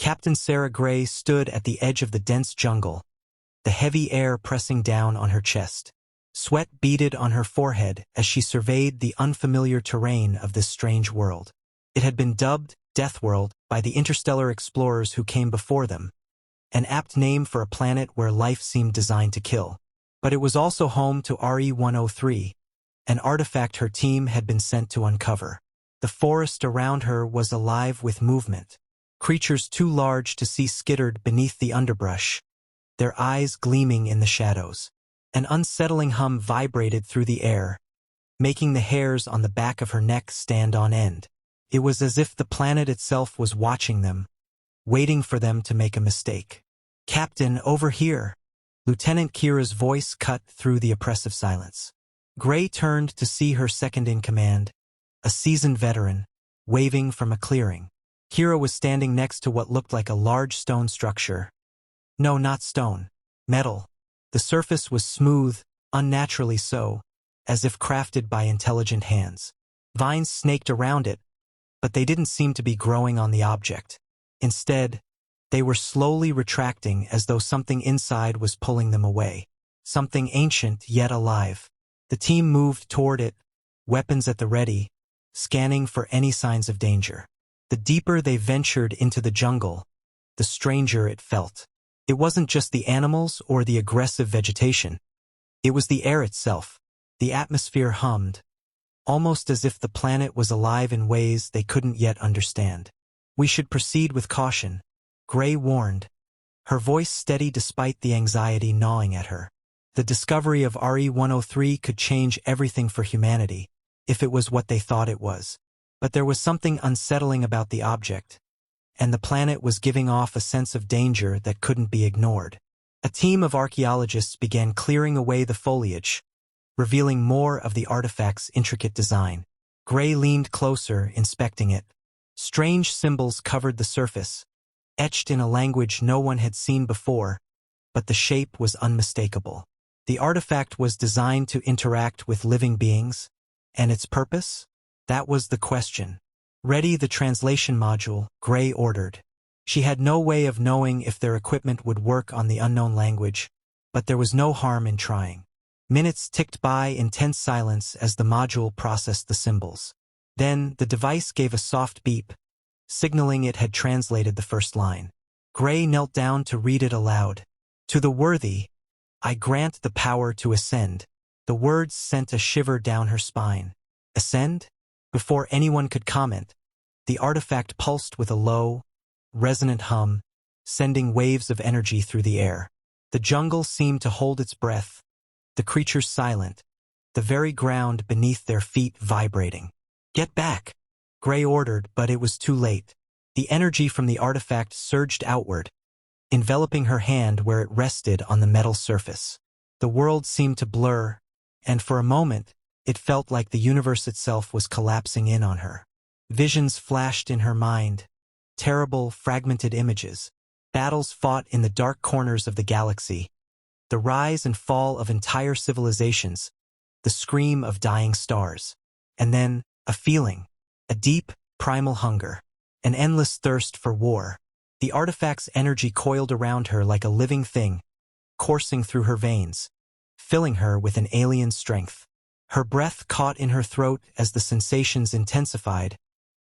Captain Sarah Gray stood at the edge of the dense jungle, the heavy air pressing down on her chest. Sweat beaded on her forehead as she surveyed the unfamiliar terrain of this strange world. It had been dubbed Deathworld by the interstellar explorers who came before them, an apt name for a planet where life seemed designed to kill. But it was also home to RE-103, an artifact her team had been sent to uncover. The forest around her was alive with movement. Creatures too large to see skittered beneath the underbrush, their eyes gleaming in the shadows. An unsettling hum vibrated through the air, making the hairs on the back of her neck stand on end. It was as if the planet itself was watching them, waiting for them to make a mistake. "Captain, over here!" Lieutenant Kira's voice cut through the oppressive silence. Gray turned to see her second-in-command, a seasoned veteran, waving from a clearing. Kira was standing next to what looked like a large stone structure. No, not stone. Metal. The surface was smooth, unnaturally so, as if crafted by intelligent hands. Vines snaked around it, but they didn't seem to be growing on the object. Instead, they were slowly retracting as though something inside was pulling them away. Something ancient yet alive. The team moved toward it, weapons at the ready, scanning for any signs of danger. The deeper they ventured into the jungle, the stranger it felt. It wasn't just the animals or the aggressive vegetation. It was the air itself. The atmosphere hummed, almost as if the planet was alive in ways they couldn't yet understand. "We should proceed with caution," Gray warned, her voice steady despite the anxiety gnawing at her. The discovery of RE-103 could change everything for humanity, if it was what they thought it was. But there was something unsettling about the object, and the planet was giving off a sense of danger that couldn't be ignored. A team of archaeologists began clearing away the foliage, revealing more of the artifact's intricate design. Gray leaned closer, inspecting it. Strange symbols covered the surface, etched in a language no one had seen before, but the shape was unmistakable. The artifact was designed to interact with living beings, and its purpose? That was the question. "Ready the translation module," Gray ordered. She had no way of knowing if their equipment would work on the unknown language, but there was no harm in trying. Minutes ticked by in tense silence as the module processed the symbols. Then the device gave a soft beep, signaling it had translated the first line. Gray knelt down to read it aloud. "To the worthy, I grant the power to ascend." The words sent a shiver down her spine. Ascend? Before anyone could comment, the artifact pulsed with a low, resonant hum, sending waves of energy through the air. The jungle seemed to hold its breath, the creatures silent, the very ground beneath their feet vibrating. "Get back," Gray ordered, but it was too late. The energy from the artifact surged outward, enveloping her hand where it rested on the metal surface. The world seemed to blur, and for a moment, it felt like the universe itself was collapsing in on her. Visions flashed in her mind, terrible, fragmented images, battles fought in the dark corners of the galaxy, the rise and fall of entire civilizations, the scream of dying stars. And then, a feeling, a deep, primal hunger, an endless thirst for war. The artifact's energy coiled around her like a living thing, coursing through her veins, filling her with an alien strength. Her breath caught in her throat as the sensations intensified,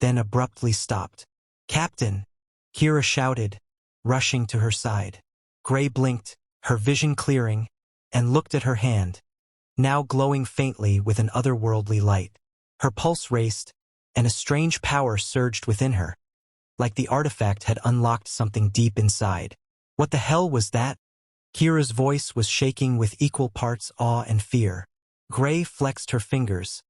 then abruptly stopped. "Captain!" Kira shouted, rushing to her side. Gray blinked, her vision clearing, and looked at her hand, now glowing faintly with an otherworldly light. Her pulse raced, and a strange power surged within her, like the artifact had unlocked something deep inside. "What the hell was that?" Kira's voice was shaking with equal parts awe and fear. Gray flexed her fingers,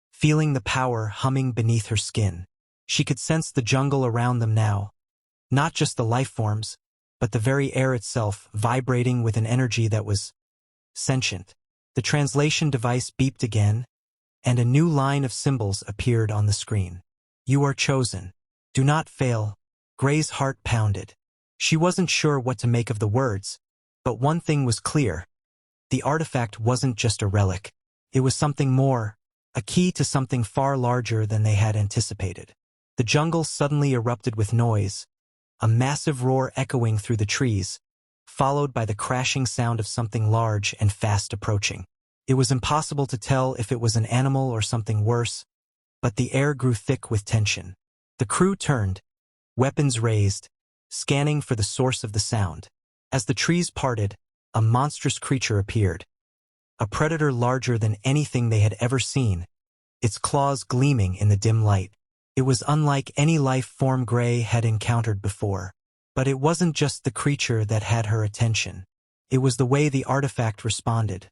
feeling the power humming beneath her skin. She could sense the jungle around them now, not just the life forms, but the very air itself vibrating with an energy that was sentient. The translation device beeped again, and a new line of symbols appeared on the screen. "You are chosen. Do not fail." Gray's heart pounded. She wasn't sure what to make of the words, but one thing was clear. The artifact wasn't just a relic. It was something more, a key to something far larger than they had anticipated. The jungle suddenly erupted with noise, a massive roar echoing through the trees, followed by the crashing sound of something large and fast approaching. It was impossible to tell if it was an animal or something worse, but the air grew thick with tension. The crew turned, weapons raised, scanning for the source of the sound. As the trees parted, a monstrous creature appeared. A predator larger than anything they had ever seen, its claws gleaming in the dim light. It was unlike any life form Gray had encountered before. But it wasn't just the creature that had her attention. It was the way the artifact responded,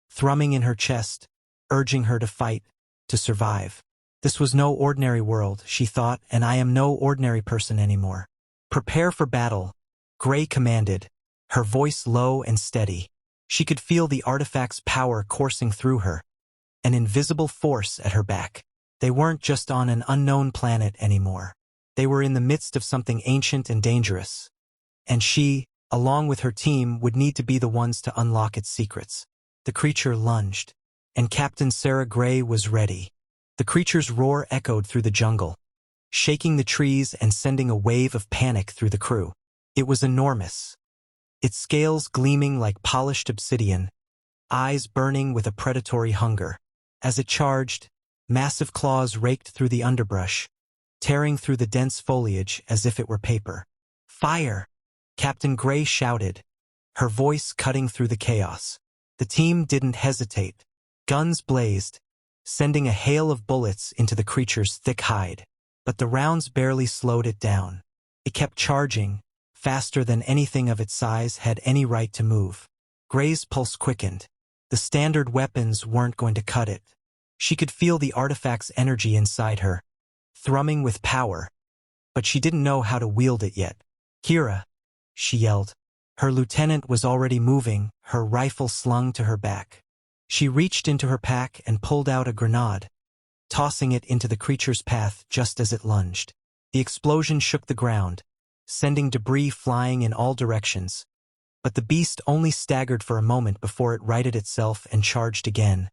thrumming in her chest, urging her to fight, to survive. This was no ordinary world, she thought, and I am no ordinary person anymore. Prepare for battle, Gray commanded, her voice low and steady. She could feel the artifact's power coursing through her, an invisible force at her back. They weren't just on an unknown planet anymore. They were in the midst of something ancient and dangerous. And she, along with her team, would need to be the ones to unlock its secrets. The creature lunged, and Captain Sarah Gray was ready. The creature's roar echoed through the jungle, shaking the trees and sending a wave of panic through the crew. It was enormous, its scales gleaming like polished obsidian, eyes burning with a predatory hunger. As it charged, massive claws raked through the underbrush, tearing through the dense foliage as if it were paper. Fire! Captain Gray shouted, her voice cutting through the chaos. The team didn't hesitate. Guns blazed, sending a hail of bullets into the creature's thick hide. But the rounds barely slowed it down. It kept charging, faster than anything of its size had any right to move. Gray's pulse quickened. The standard weapons weren't going to cut it. She could feel the artifact's energy inside her, thrumming with power, but she didn't know how to wield it yet. Kira, she yelled. Her lieutenant was already moving, her rifle slung to her back. She reached into her pack and pulled out a grenade, tossing it into the creature's path just as it lunged. The explosion shook the ground, sending debris flying in all directions. But the beast only staggered for a moment before it righted itself and charged again,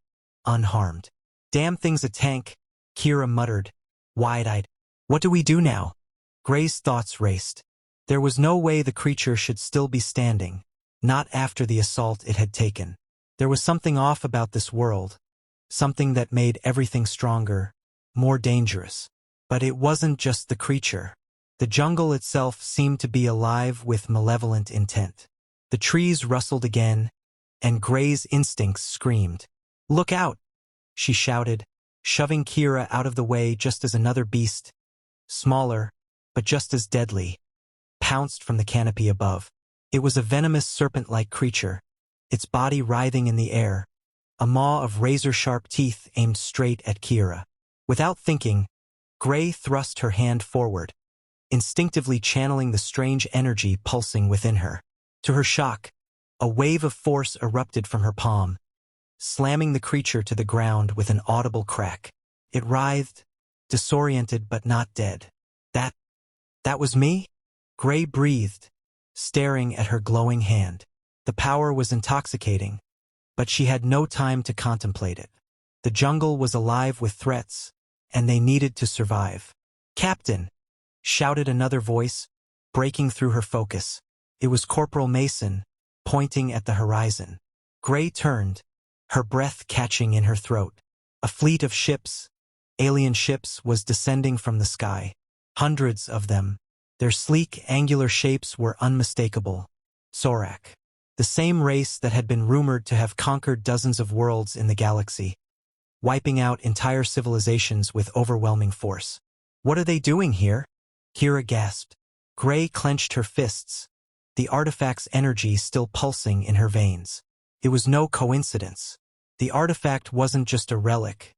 unharmed. Damn thing's a tank, Kira muttered, wide-eyed. What do we do now? Gray's thoughts raced. There was no way the creature should still be standing, not after the assault it had taken. There was something off about this world, something that made everything stronger, more dangerous. But it wasn't just the creature. The jungle itself seemed to be alive with malevolent intent. The trees rustled again, and Gray's instincts screamed. Look out! She shouted, shoving Kira out of the way just as another beast, smaller, but just as deadly, pounced from the canopy above. It was a venomous serpent-like creature, its body writhing in the air, a maw of razor-sharp teeth aimed straight at Kira. Without thinking, Gray thrust her hand forward, instinctively channeling the strange energy pulsing within her. To her shock, a wave of force erupted from her palm, slamming the creature to the ground with an audible crack. It writhed, disoriented but not dead. That was me? Gray breathed, staring at her glowing hand. The power was intoxicating, but she had no time to contemplate it. The jungle was alive with threats, and they needed to survive. Captain! Shouted another voice, breaking through her focus. It was Corporal Mason, pointing at the horizon. Gray turned, her breath catching in her throat. A fleet of ships, alien ships, was descending from the sky. Hundreds of them. Their sleek, angular shapes were unmistakable. Zorak. The same race that had been rumored to have conquered dozens of worlds in the galaxy, wiping out entire civilizations with overwhelming force. What are they doing here? Kira gasped. Gray clenched her fists, the artifact's energy still pulsing in her veins. It was no coincidence. The artifact wasn't just a relic.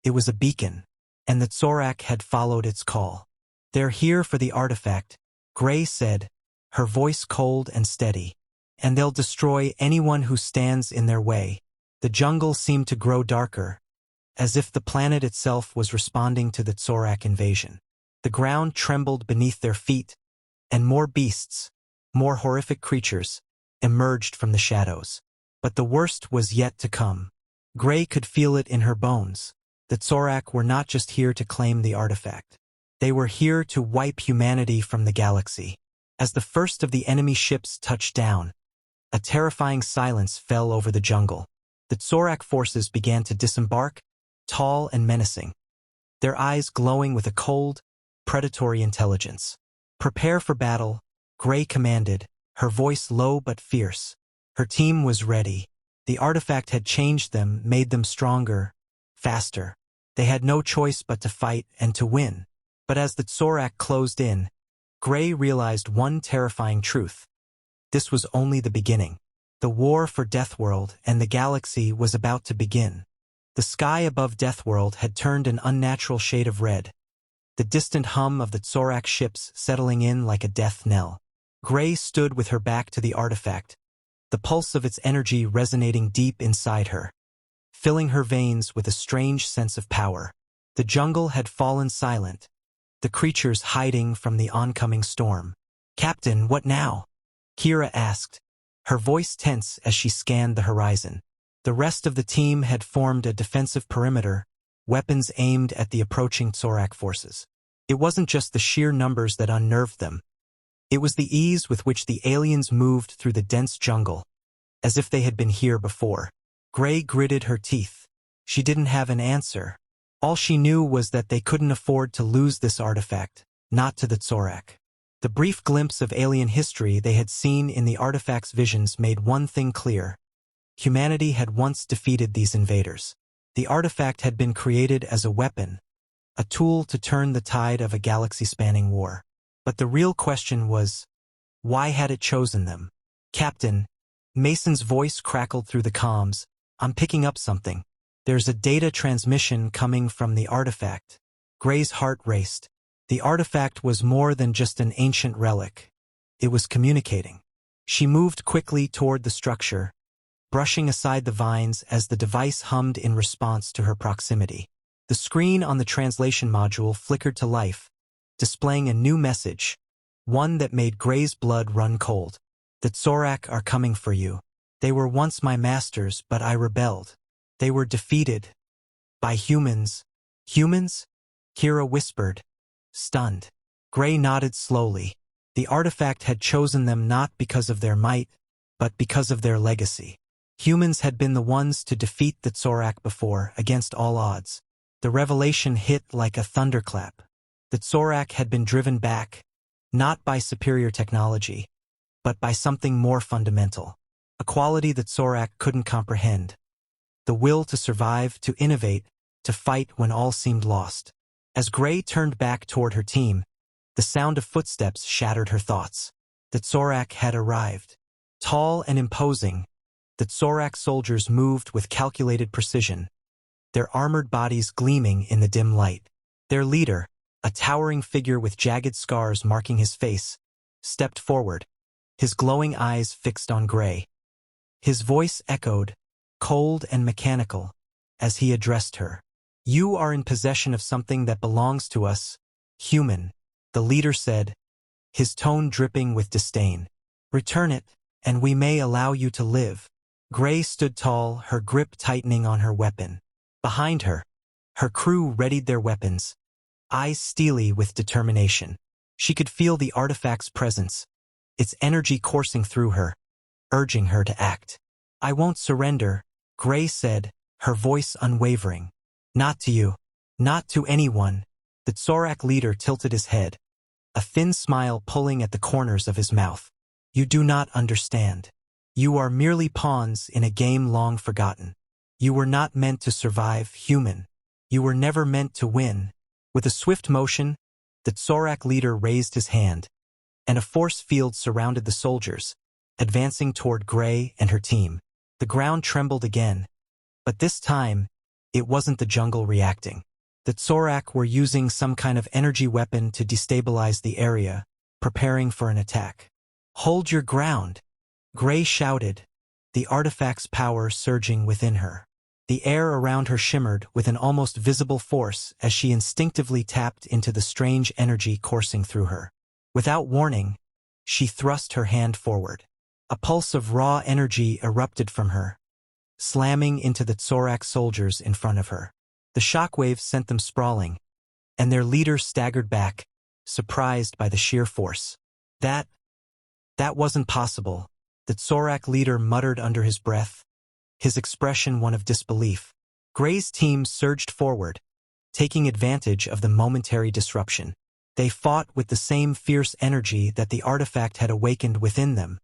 It was a beacon, and the Zorak had followed its call. They're here for the artifact, Gray said, her voice cold and steady. And they'll destroy anyone who stands in their way. The jungle seemed to grow darker, as if the planet itself was responding to the Zorak invasion. The ground trembled beneath their feet, and more beasts, more horrific creatures, emerged from the shadows. But the worst was yet to come. Gray could feel it in her bones. The Zorak were not just here to claim the artifact. They were here to wipe humanity from the galaxy. As the first of the enemy ships touched down, a terrifying silence fell over the jungle. The Tsorak forces began to disembark, tall and menacing, their eyes glowing with a cold, predatory intelligence. "Prepare for battle," Gray commanded, her voice low but fierce. Her team was ready. The artifact had changed them, made them stronger, faster. They had no choice but to fight and to win. But as the Tsorak closed in, Gray realized one terrifying truth. This was only the beginning. The war for Deathworld and the galaxy was about to begin. The sky above Deathworld had turned an unnatural shade of red, the distant hum of the Tsorak ships settling in like a death knell. Gray stood with her back to the artifact, the pulse of its energy resonating deep inside her, filling her veins with a strange sense of power. The jungle had fallen silent, the creatures hiding from the oncoming storm. "Captain, what now?" Kira asked, her voice tense as she scanned the horizon. The rest of the team had formed a defensive perimeter, weapons aimed at the approaching Tsorak forces. It wasn't just the sheer numbers that unnerved them. It was the ease with which the aliens moved through the dense jungle, as if they had been here before. Gray gritted her teeth. She didn't have an answer. All she knew was that they couldn't afford to lose this artifact, not to the Tsorak. The brief glimpse of alien history they had seen in the artifact's visions made one thing clear. Humanity had once defeated these invaders. The artifact had been created as a weapon, a tool to turn the tide of a galaxy-spanning war. But the real question was, why had it chosen them? "Captain," Mason's voice crackled through the comms, "I'm picking up something. There's a data transmission coming from the artifact." Gray's heart raced. The artifact was more than just an ancient relic. It was communicating. She moved quickly toward the structure, brushing aside the vines as the device hummed in response to her proximity. The screen on the translation module flickered to life, displaying a new message, one that made Gray's blood run cold. "The Tsorak are coming for you. They were once my masters, but I rebelled. They were defeated by humans." "Humans?" Kira whispered, stunned. Gray nodded slowly. The artifact had chosen them not because of their might, but because of their legacy. Humans had been the ones to defeat the Tsorak before, against all odds. The revelation hit like a thunderclap. The Tsorak had been driven back, not by superior technology, but by something more fundamental. A quality the Tsorak couldn't comprehend. The will to survive, to innovate, to fight when all seemed lost. As Gray turned back toward her team, the sound of footsteps shattered her thoughts. The Tsorak had arrived. Tall and imposing, the Tsorak soldiers moved with calculated precision, their armored bodies gleaming in the dim light. Their leader, a towering figure with jagged scars marking his face, stepped forward, his glowing eyes fixed on Gray. His voice echoed, cold and mechanical, as he addressed her. "You are in possession of something that belongs to us, human," the leader said, his tone dripping with disdain. "Return it, and we may allow you to live." Gray stood tall, her grip tightening on her weapon. Behind her, her crew readied their weapons, eyes steely with determination. She could feel the artifact's presence, its energy coursing through her, urging her to act. "I won't surrender," Gray said, her voice unwavering. "Not to you. Not to anyone." The Tsorak leader tilted his head, a thin smile pulling at the corners of his mouth. "You do not understand. You are merely pawns in a game long forgotten. You were not meant to survive, human. You were never meant to win." With a swift motion, the Tsorak leader raised his hand, and a force field surrounded the soldiers, advancing toward Gray and her team. The ground trembled again, but this time, it wasn't the jungle reacting. The Tsorak were using some kind of energy weapon to destabilize the area, preparing for an attack. "Hold your ground," Gray shouted, the artifact's power surging within her. The air around her shimmered with an almost visible force as she instinctively tapped into the strange energy coursing through her. Without warning, she thrust her hand forward. A pulse of raw energy erupted from her, slamming into the Tsorak soldiers in front of her. The shockwave sent them sprawling, and their leader staggered back, surprised by the sheer force. "That," That wasn't possible, the Tsorak leader muttered under his breath, his expression one of disbelief. Gray's team surged forward, taking advantage of the momentary disruption. They fought with the same fierce energy that the artifact had awakened within them,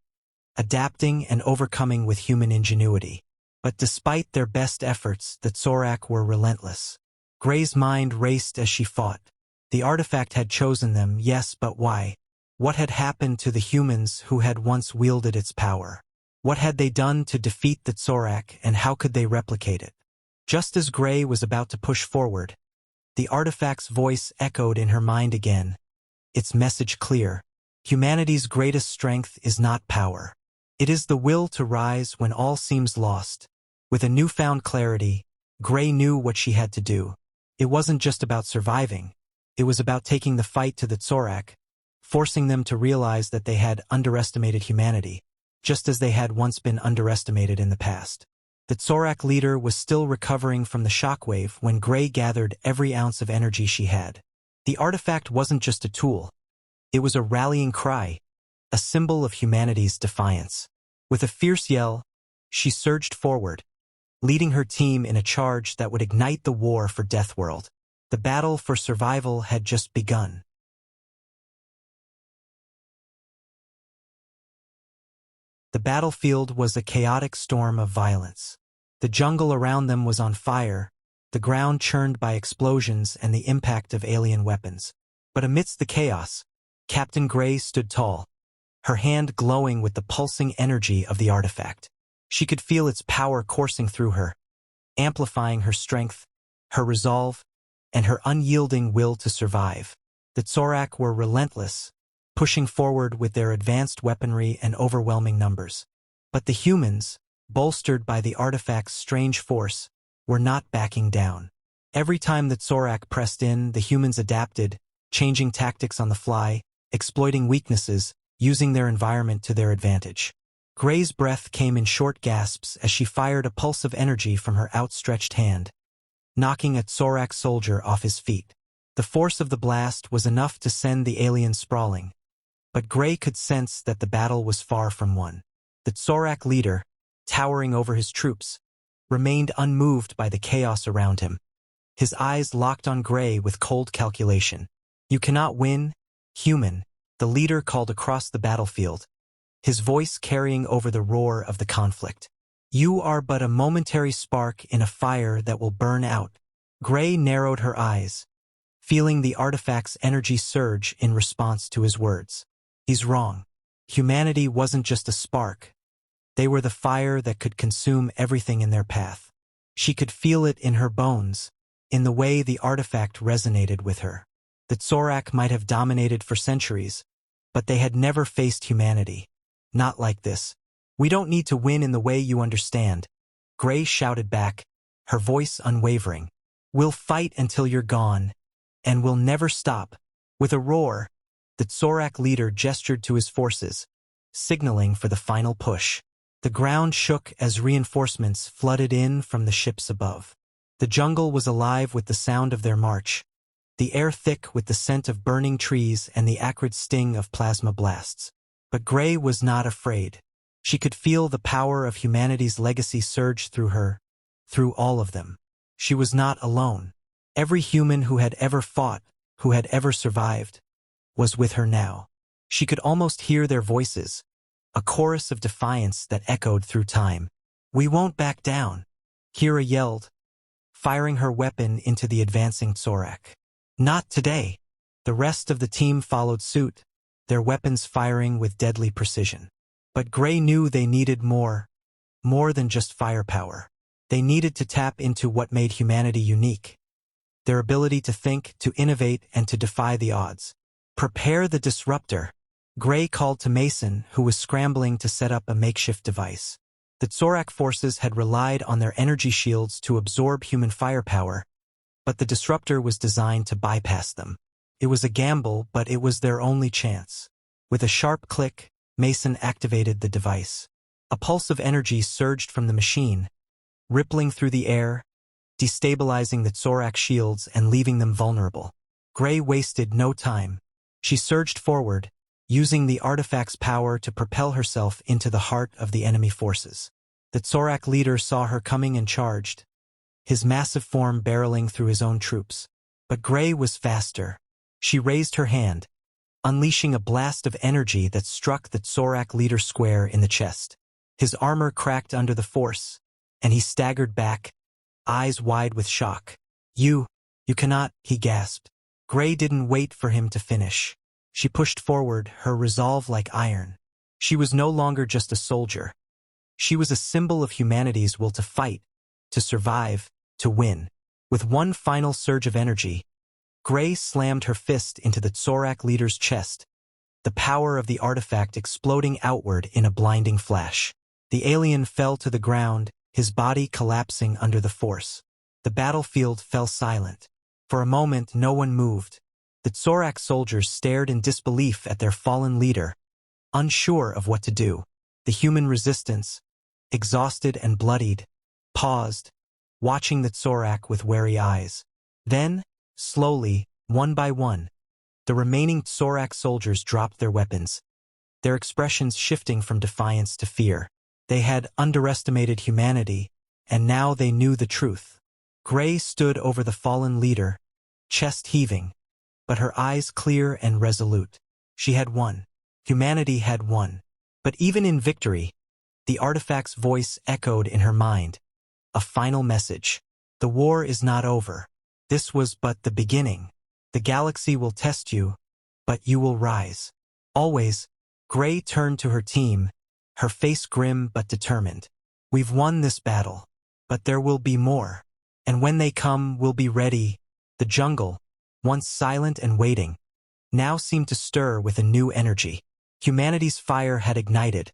adapting and overcoming with human ingenuity. But despite their best efforts, the Tsorak were relentless. Gray's mind raced as she fought. The artifact had chosen them, yes, but why? What had happened to the humans who had once wielded its power? What had they done to defeat the Tsorak, and how could they replicate it? Just as Gray was about to push forward, the artifact's voice echoed in her mind again, its message clear. Humanity's greatest strength is not power. It is the will to rise when all seems lost. With a newfound clarity, Gray knew what she had to do. It wasn't just about surviving. It was about taking the fight to the Tsorak, forcing them to realize that they had underestimated humanity, just as they had once been underestimated in the past. The Tsorak leader was still recovering from the shockwave when Gray gathered every ounce of energy she had. The artifact wasn't just a tool. It was a rallying cry, a symbol of humanity's defiance. With a fierce yell, she surged forward, leading her team in a charge that would ignite the war for Deathworld. The battle for survival had just begun. The battlefield was a chaotic storm of violence. The jungle around them was on fire, the ground churned by explosions and the impact of alien weapons. But amidst the chaos, Captain Gray stood tall, her hand glowing with the pulsing energy of the artifact. She could feel its power coursing through her, amplifying her strength, her resolve, and her unyielding will to survive. The Tsorak were relentless, pushing forward with their advanced weaponry and overwhelming numbers. But the humans, bolstered by the artifact's strange force, were not backing down. Every time the Tsorak pressed in, the humans adapted, changing tactics on the fly, exploiting weaknesses, using their environment to their advantage. Gray's breath came in short gasps as she fired a pulse of energy from her outstretched hand, knocking a Tsorak soldier off his feet. The force of the blast was enough to send the alien sprawling, but Gray could sense that the battle was far from won. The Tsorak leader, towering over his troops, remained unmoved by the chaos around him. His eyes locked on Gray with cold calculation. "You cannot win, human," the leader called across the battlefield, his voice carrying over the roar of the conflict. "You are but a momentary spark in a fire that will burn out." Gray narrowed her eyes, feeling the artifact's energy surge in response to his words. He's wrong. Humanity wasn't just a spark. They were the fire that could consume everything in their path. She could feel it in her bones, in the way the artifact resonated with her. The Tsorak might have dominated for centuries, but they had never faced humanity. Not like this. "We don't need to win in the way you understand," Gray shouted back, her voice unwavering. "We'll fight until you're gone, and we'll never stop." With a roar, the Tsorak leader gestured to his forces, signaling for the final push. The ground shook as reinforcements flooded in from the ships above. The jungle was alive with the sound of their march, the air thick with the scent of burning trees and the acrid sting of plasma blasts. But Gray was not afraid. She could feel the power of humanity's legacy surge through her, through all of them. She was not alone. Every human who had ever fought, who had ever survived, was with her now. She could almost hear their voices, a chorus of defiance that echoed through time. "We won't back down," Kira yelled, firing her weapon into the advancing Tsorak. "Not today." The rest of the team followed suit, their weapons firing with deadly precision. But Gray knew they needed more than just firepower. They needed to tap into what made humanity unique, their ability to think, to innovate, and to defy the odds. "Prepare the disruptor," Gray called to Mason, who was scrambling to set up a makeshift device. The Tsorak forces had relied on their energy shields to absorb human firepower, but the disruptor was designed to bypass them. It was a gamble, but it was their only chance. With a sharp click, Mason activated the device. A pulse of energy surged from the machine, rippling through the air, destabilizing the Tsorak shields and leaving them vulnerable. Gray wasted no time. She surged forward, using the artifact's power to propel herself into the heart of the enemy forces. The Tsorak leader saw her coming and charged, his massive form barreling through his own troops. But Gray was faster. She raised her hand, unleashing a blast of energy that struck the Tsorak leader square in the chest. His armor cracked under the force, and he staggered back, eyes wide with shock. You cannot," he gasped. Gray didn't wait for him to finish. She pushed forward, her resolve like iron. She was no longer just a soldier. She was a symbol of humanity's will to fight, to survive, to win. With one final surge of energy, Gray slammed her fist into the Tsorak leader's chest, the power of the artifact exploding outward in a blinding flash. The alien fell to the ground, his body collapsing under the force. The battlefield fell silent. For a moment, no one moved. The Tsorak soldiers stared in disbelief at their fallen leader, unsure of what to do. The human resistance, exhausted and bloodied, paused, watching the Tsorak with wary eyes. Then, slowly, one by one, the remaining Tsorak soldiers dropped their weapons, their expressions shifting from defiance to fear. They had underestimated humanity, and now they knew the truth. Gray stood over the fallen leader, chest heaving, but her eyes clear and resolute. She had won. Humanity had won. But even in victory, the artifact's voice echoed in her mind. A final message. The war is not over. This was but the beginning. The galaxy will test you, but you will rise. Always, Gray turned to her team, her face grim but determined. We've won this battle, but there will be more. And when they come, we'll be ready. The jungle, once silent and waiting, now seemed to stir with a new energy. Humanity's fire had ignited,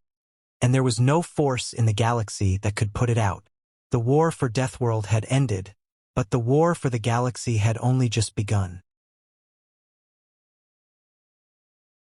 and there was no force in the galaxy that could put it out. The war for Deathworld had ended, but the war for the galaxy had only just begun.